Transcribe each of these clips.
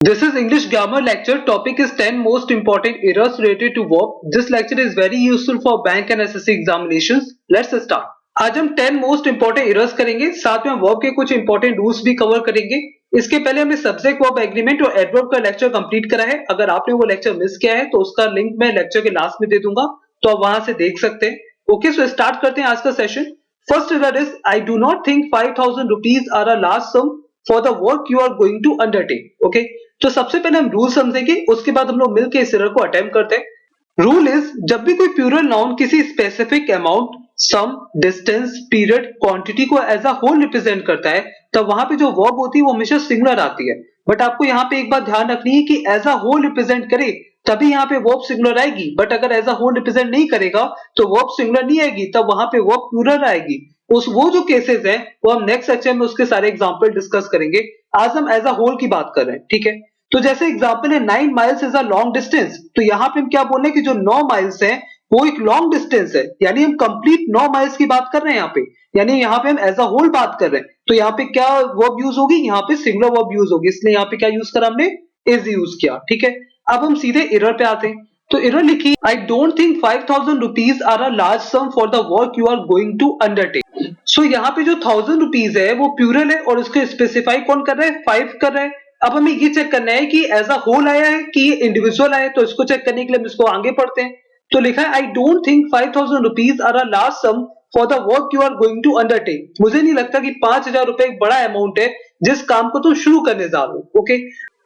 This is English grammar lecture. Topic is 10 most important errors related to verb. This lecture is very useful for bank and SSC examinations. Let's start. आज हम 10 most important errors करेंगे, साथ में verb के कुछ important rules भी cover करेंगे। इसके पहले हमने सब्जेक्ट वर्ब एग्रीमेंट और एडवर्ब का लेक्चर कंप्लीट करा है। अगर आपने वो लेक्चर मिस किया है तो उसका लिंक मैं लेक्चर के लास्ट में दे दूंगा, तो आप वहां से देख सकते हैं। ओके, सो स्टार्ट करते हैं आज का session. First error is I do not think 5000 rupees are a large sum for the work you are going to undertake. Okay, तो सबसे पहले हम रूल समझेंगे, उसके बाद हम लोग मिलकर इस एरर को अटेम्प्ट करते हैं। रूल इज जब भी कोई प्लूरल नाउन किसी स्पेसिफिक अमाउंट, सम, डिस्टेंस, पीरियड, क्वांटिटी को एज अ होल रिप्रेजेंट करता है, तब वहां पे जो वर्ब होती है वो हमेशा सिंगुलर आती है। बट आपको यहाँ पे एक बात ध्यान रखनी है कि एज अ होल रिप्रेजेंट करे तभी यहाँ पे वर्ब सिंगुलर आएगी, बट अगर एज अ होल रिप्रेजेंट नहीं करेगा तो वर्ब सिंगुलर नहीं आएगी, तब वहां पे वर्ब प्लूरल आएगी। उस वो जो केसेस है वो हम नेक्स्ट सेक्शन में उसके सारे एग्जांपल डिस्कस करेंगे। आज हम एज अ होल की बात कर रहे हैं, ठीक है। तो जैसे एग्जांपल है 9 miles is a long distance, तो यहाँ पे हम क्या बोल रहे हैं कि जो 9 माइल्स है वो एक लॉन्ग डिस्टेंस है, यानी हम कंप्लीट 9 माइल्स की बात कर रहे हैं यहाँ पे, यानी यहाँ पे हम एज अ होल बात कर रहे हैं। तो यहाँ पे क्या वर्ब यूज होगी, यहाँ पे सिंगुलर वर्ब यूज होगी, इसलिए यहाँ पे क्या यूज करा हमने, इज यूज किया, ठीक है। अब हम सीधे एरर पे आते हैं। तो एरर लिखी I don't think 5000 rupees are a large sum for the work you are going to undertake. So यहाँ पे जो 1000 rupees है वो प्लूरल है और इसको स्पेसिफाई कौन कर रहा है, 5 कर रहा है। अब हमें ये चेक करना है कि एज अ होल आया है कि ये इंडिविजुअल आया है, तो इसको चेक करने के लिए हम इसको आगे पढ़ते हैं। तो लिखा है I don't think 5000 rupees are a large sum for the work you are going to undertake. मुझे नहीं लगता कि 5000 रुपए एक बड़ा अमाउंट है जिस काम को तुम शुरू करने जा रहे हो। ओके,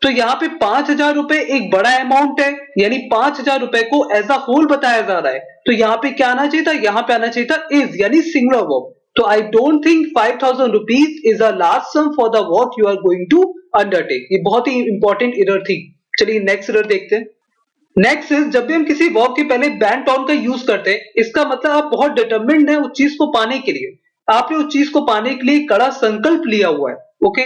तो यहाँ पे 5000 रुपए एक बड़ा अमाउंट है, यानी 5000 रुपए को एज अ होल बताया जा रहा है। तो यहाँ पे क्या आना चाहिए था, यहाँ पे आना चाहिए था इज, यानी सिंगुलर वर्ब। तो I don't think 5000 rupees is a large sum for the work you are going to undertake. ये बहुत ही इंपॉर्टेंट एरर थी। चलिए नेक्स्ट एरर देखते हैं। नेक्स्ट इज जब भी हम किसी वर्ब के पहले बैंट ऑन का यूज करते हैं, इसका मतलब आप बहुत डिटरमिन्ड है उस चीज को पाने के लिए, आपने उस चीज को पाने के लिए कड़ा संकल्प लिया हुआ है। ओके,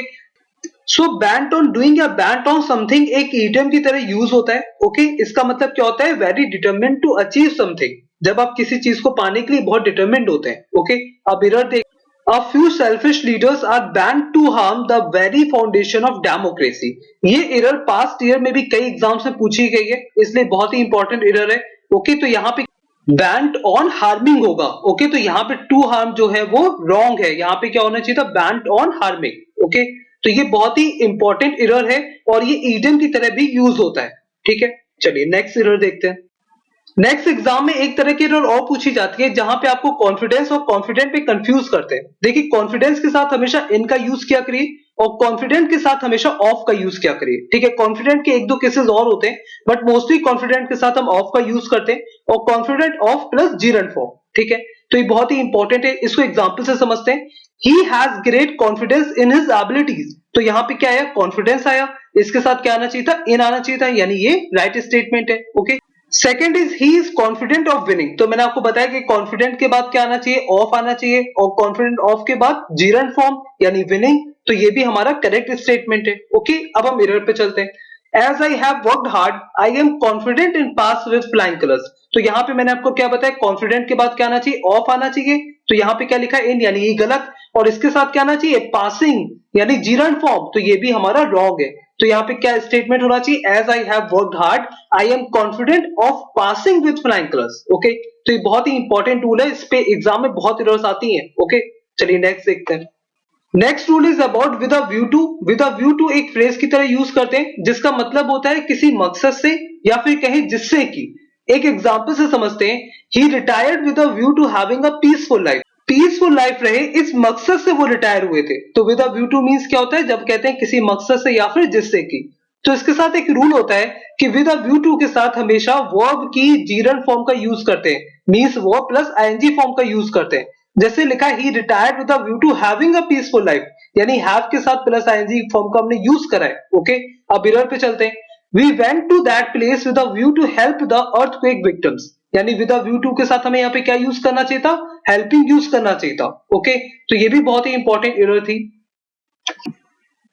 सो बैंट ऑन डूइंग या बैंट ऑन समथिंग एक ईडियम की तरह यूज होता है। ओके, इसका मतलब क्या होता है, very determined to achieve something, जब आप किसी चीज को पाने के लिए बहुत डिटरमिन्ड होते हैं। ओके, अब एरर देख A few selfish leaders are banned to harm the very foundation of democracy। ये एरर पास्ट ईयर में भी कई एग्जाम्स में पूछी गई है, इसलिए बहुत ही इंपॉर्टेंट एरर है। ओके, तो यहाँ पे बैंड ऑन हार्मिंग होगा। ओके, तो यहाँ पे टू हार्म जो है वो रॉन्ग है, यहाँ पे क्या होना चाहिए था, बैंड ऑन हार्मिंग। ओके, तो ये बहुत ही इंपॉर्टेंट एरर है और ये ईडियम की तरह भी यूज होता है, ठीक है। चलिए नेक्स्ट एरर देखते हैं। नेक्स्ट एग्जाम में एक तरह की एरर और पूछी जाती है जहां पे आपको कॉन्फिडेंस और कॉन्फिडेंट पे कंफ्यूज करते हैं। देखिए, कॉन्फिडेंस के साथ हमेशा इन का यूज किया करिए और कॉन्फिडेंट के साथ हमेशा ऑफ का यूज किया करिए, ठीक है। कॉन्फिडेंट के एक दो केसेस और होते हैं, बट मोस्टली कॉन्फिडेंट के साथ हम ऑफ का यूज करते हैं, और confident of plus Jiran form, ठीक है। तो ये बहुत ही इंपॉर्टेंट है, इसको एग्जाम्पल से समझते हैं। He has great confidence in his abilities, तो यहाँ पे क्या आया, कॉन्फिडेंस आया, इसके साथ क्या आना चाहिए था, इन आना चाहिए था, यानी ये राइट स्टेटमेंट है। Okay, second is he is confident of winning, तो मैंने आपको बताया कि कॉन्फिडेंट के बाद क्या आना चाहिए, ऑफ आना चाहिए, और कॉन्फिडेंट ऑफ के बाद जीरन फॉर्म यानी विनिंग, तो ये भी हमारा करेक्ट स्टेटमेंट है। ओके, अब हम एरर पे चलते हैं। As I have worked hard I am confident in pass with flying colours, तो यहाँ पे मैंने आपको क्या बताया, कॉन्फिडेंट के बाद क्या आना चाहिए, ऑफ आना चाहिए, तो यहाँ पे क्या लिखा है, इन, यानी ये गलत, और इसके साथ क्या आना चाहिए, पासिंग यानी जीरन फॉर्म, तो ये भी हमारा रॉन्ग है। तो यहाँ पे क्या स्टेटमेंट होना चाहिए, as I have worked hard I am confident of passing with flying colours. Okay, तो ये बहुत ही इंपॉर्टेंट रूल है, इस पे एग्जाम में बहुत एरर्स आती हैं। ओके, चलिए नेक्स्ट देखते हैं। Next rule is about with a view to. With a view to एक फ्रेज की तरह यूज करते हैं जिसका मतलब होता है किसी मकसद से या फिर कहीं जिससे की। एक एग्जांपल से समझते हैं, he retired with a view to having a peaceful life, peaceful life रहे इस मकसद से वो रिटायर हुए थे। तो with a view to means क्या होता है, जब कहते हैं किसी मकसद से या फिर जिससे की। तो इसके साथ एक रूल होता है कि विद अ व्यू टू के साथ हमेशा वर्ब की जीरन फॉर्म का यूज करते हैं, means verb plus ING form का यूज करते हैं। जैसे लिखा है he retired with a view to having a peaceful life, यानी हैव के साथ प्लस आईएनजी फॉर्म का हमने यूज करा है। ओके, अब एरर पे चलते हैं। We went to that place with a view to help the earthquake victims, यानी विद अ व्यू टू के साथ हमें यहाँ पे क्या यूज करना चाहिए था, हेल्पिंग यूज करना चाहिए था। ओके, तो ये भी बहुत ही इंपॉर्टेंट एरर थी।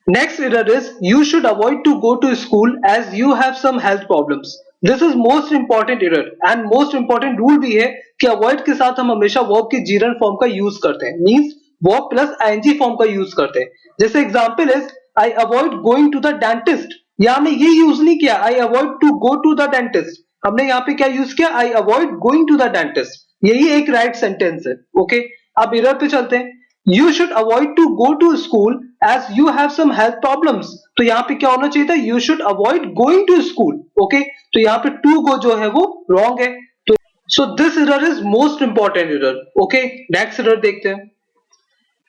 Next error is you should avoid to go to school as you have some health problems. This is most important error and most important rule भी है कि avoid के साथ हम हमेशा verb की gerund form का use करते हैं, means verb plus ing form का use करते हैं। जैसे example is I avoid going to the dentist यहाँ में ये यूज नहीं किया I avoid to go to the dentist, हमने यहाँ पे क्या यूज किया I avoid going to the dentist, यही एक राइट सेंटेंस है। ओके, अब एरर पे चलते हैं। You should avoid to go to school as you have some health problems, तो यहाँ पे क्या होना चाहिए था, you should avoid going to school. Okay, तो यहाँ पे टू गो जो है वो रॉन्ग है। तो so this error is most important error. Okay, next error देखते हैं।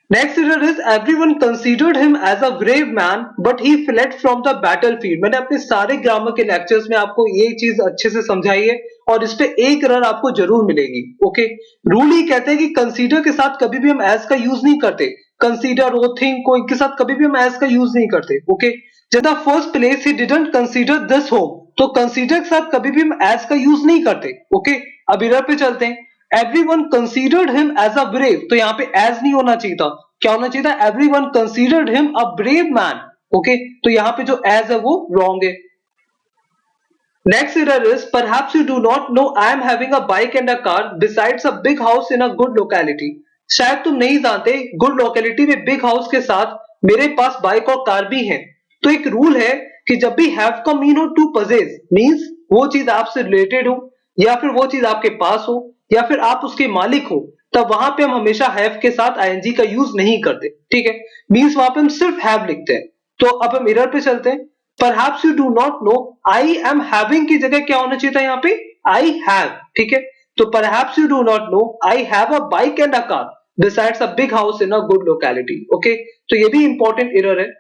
Next error is everyone considered him as a brave man, but he fled from the battlefield। मैंने अपने सारे ग्रामर के लेक्चर्स में आपको ये चीज अच्छे से समझाई है और इस पे एक एरर आपको जरूर मिलेगी। ओके, रूल ही कहते हैं कि कंसीडर के साथ कभी भी हम एज का यूज नहीं करते, कंसीडर और थिंक को इनके साथ कभी भी हम एज का यूज नहीं करते। ओके, जब the first place he didn't consider this home, तो कंसीडर के साथ कभी भी हम एज का यूज नहीं करते। ओके, अब एरर पे चलते हैं। Everyone considered him as a brave, तो यहाँ पे एज नहीं होना चाहिए था, क्या होना चाहिए था, everyone considered him a brave man. Okay, तो यहाँ पे जो एज है वो रॉन्ग है। Next error is perhaps you do not no I am having a bike and a car besides a big house in a good locality, शायद तुम नहीं जानते गुड लोकेलिटी में बिग हाउस के साथ मेरे पास बाइक और कार भी है। तो एक रूल है कि जब भी हैव का मीन हो टू पजेस, मीन्स वो चीज आपसे रिलेटेड हो या फिर वो चीज आपके पास हो या फिर आप उसके मालिक हो, तब वहां पे हम हमेशा हैव के साथ आईएनजी का यूज नहीं करते। ठीक है, मीन्स वहां पे हम सिर्फ हैव लिखते हैं। तो अब हम एरर पे चलते हैं। Perhaps you do not no, I am having की जगह क्या होना चाहिए था यहाँ पे, आई हैव। ठीक है, तो perhaps you do not no I have a bike and a car besides a big house in a good locality. Okay, तो ये भी इंपॉर्टेंट एरर है।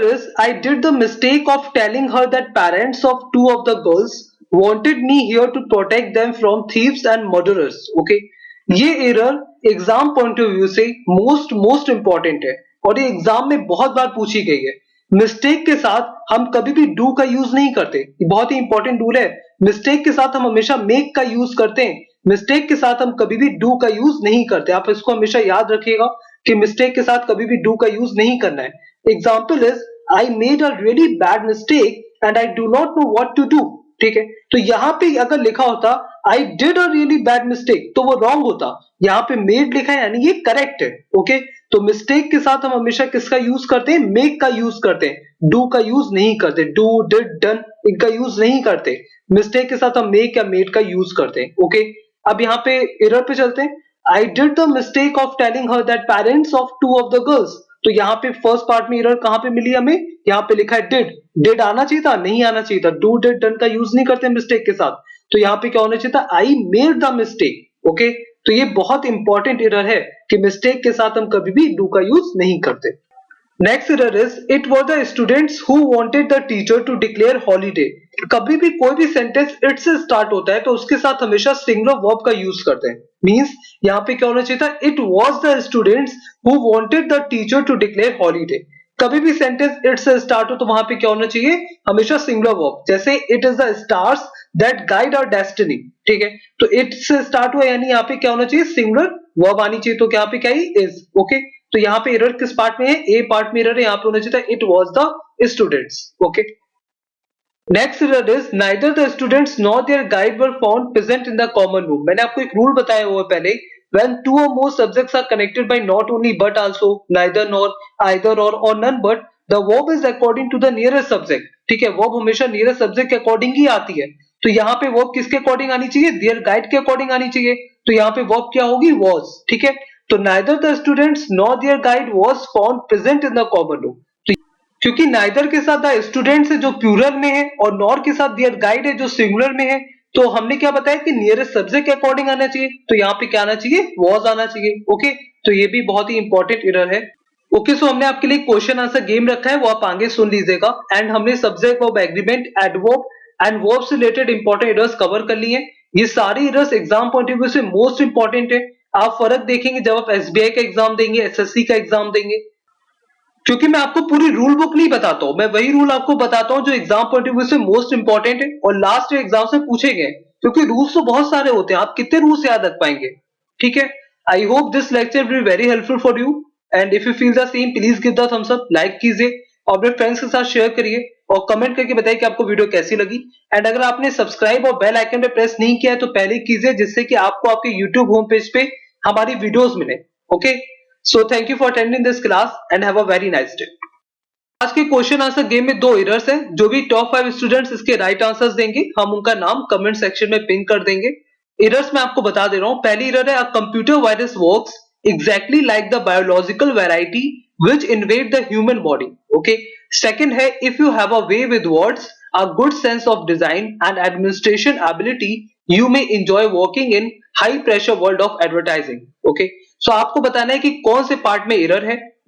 Is I did the mistake of telling her that parents of two of the girls wanted me here to protect them from thieves and murderers। Okay, ये error exam point of view से most important है और ये exam में बहुत बार पूछी गई है। मिस्टेक के साथ हम कभी भी डू का यूज नहीं करते, ये बहुत ही इंपॉर्टेंट रूल है। मिस्टेक के साथ हम हमेशा मेक का यूज करते हैं, मिस्टेक के साथ हम कभी भी डू का यूज नहीं करते। आप इसको हमेशा याद रखिएगा कि मिस्टेक के साथ कभी भी डू का यूज नहीं करना है। Example is I made a really bad mistake and I do not know what to do. ठीक है, तो यहाँ पे अगर लिखा होता I did a really bad mistake तो वो रॉन्ग होता, यहाँ पे मेड लिखा है यानी ये करेक्ट है। ओके, तो मिस्टेक के साथ हम हमेशा किसका यूज करते हैं, मेक का यूज करते हैं, डू का यूज नहीं करते। डू डिड डन इनका यूज नहीं करते, मिस्टेक के साथ हम मेक या मेड का यूज करते हैं। ओके, अब यहाँ पे एरर पे चलते हैं। I did the mistake of telling her that parents of two of the girls, तो यहाँ पे फर्स्ट पार्ट में एरर कहां पे मिली हमें, यहाँ पे लिखा है डिड। डिड आना चाहिए था, नहीं आना चाहिए था, डू डिड डन का यूज नहीं करते मिस्टेक के साथ, तो यहाँ पे क्या होना चाहिए था, I made the mistake. Okay, तो ये बहुत इंपॉर्टेंट एरर है कि मिस्टेक के साथ हम कभी भी डू का यूज नहीं करते। Next error is it were the students who wanted the teacher to declare holiday. कभी भी कोई भी सेंटेंस इट से स्टार्ट होता है तो उसके साथ हमेशा सिंगुलर वर्ब का यूज करते हैं। मींस यहाँ पे क्या होना चाहिए था, it was the students who wanted the teacher to declare holiday. कभी भी सेंटेंस इट से स्टार्ट हो तो वहां पे क्या होना चाहिए, हमेशा सिंगुलर वर्ब। जैसे it is the stars that guide our destiny. ठीक है, तो इट से स्टार्ट हुआ यानी यहाँ पे क्या होना चाहिए, सिंगुलर वर्ब आनी चाहिए, तो यहाँ पे क्या है, इज। ओके, तो यहाँ पे एरर किस पार्ट में है, ए पार्ट में एरर है, यहाँ पे होना चाहिए it was the students. Okay, next error is neither the students nor their guide were found present in the common room. मैंने आपको एक रूल बताया हुआ है पहले, when two or more subjects are connected by not only but also, neither nor, either or none but, the verb is according to the nearest subject। ठीक है, verb हमेशा nearest subject के अकॉर्डिंग ही आती है, तो यहाँ पे verb किसके अकॉर्डिंग आनी चाहिए, देयर गाइड के अकॉर्डिंग आनी चाहिए, तो यहाँ पे verb क्या होगी, was। ठीक है, तो neither the students nor their guide was found present in the common room। क्योंकि नाइदर के साथ द स्टूडेंट्स है जो प्लूरल में है और नॉर के साथ दियर गाइड है जो सिंगुलर में है, तो हमने क्या बताया कि नियरेस्ट सब्जेक्ट के अकॉर्डिंग आना चाहिए, तो यहाँ पे क्या आना चाहिए, वॉज आना चाहिए। ओके, तो ये भी बहुत ही इंपॉर्टेंट एरर है। ओके, सो हमने आपके लिए क्वेश्चन आंसर गेम रखा है, वो आप आगे सुन लीजिएगा। एंड हमने subject verb agreement adverb and verb से रिलेटेड इंपॉर्टेंट एरर्स कवर कर लिए हैं। ये सारे errors exam point of view से मोस्ट इंपॉर्टेंट है। आप फर्क देखेंगे जब आप एसबीआई का एग्जाम देंगे, एसएससी का एग्जाम देंगे, क्योंकि मैं आपको पूरी रूल बुक नहीं बताता हूं, मैं वही रूल आपको बताता हूं जो एग्जाम पॉइंट ऑफ व्यू से मोस्ट इंपॉर्टेंट है और लास्ट एग्जाम से पूछे गए, क्योंकि रूल्स तो बहुत सारे होते हैं, आप कितने रूल्स याद रख पाएंगे। ठीक है, I hope this lecture will be very helpful for you and if you feel the same please give the thumbs up, like कीजिए और अपने फ्रेंड्स के साथ शेयर करिए और कमेंट करके बताइए कि आपको वीडियो कैसी लगी। एंड अगर आपने सब्सक्राइब और बेल आइकन पे प्रेस नहीं किया है तो पहले कीजिए, जिससे कि आपको आपके यूट्यूब होम पेज पे हमारी वीडियोस मिले। Okay, so thank you for attending this class and have a very nice day. आज के क्वेश्चन आंसर गेम में 2 एरर्स हैं। जो भी टॉप 5 स्टूडेंट्स इसके राइट आंसर्स देंगे हम उनका नाम कमेंट सेक्शन में पिन कर देंगे। एरर्स मैं आपको बता दे रहा हूं। पहली एरर है, a computer virus works exactly like the biological variety which invade the human body. Okay. Second है, if you have a way with words, a good sense of design and administration ability, you may enjoy working in high pressure world of advertising. Okay. So आपको बताना है कि कौन से part में error है।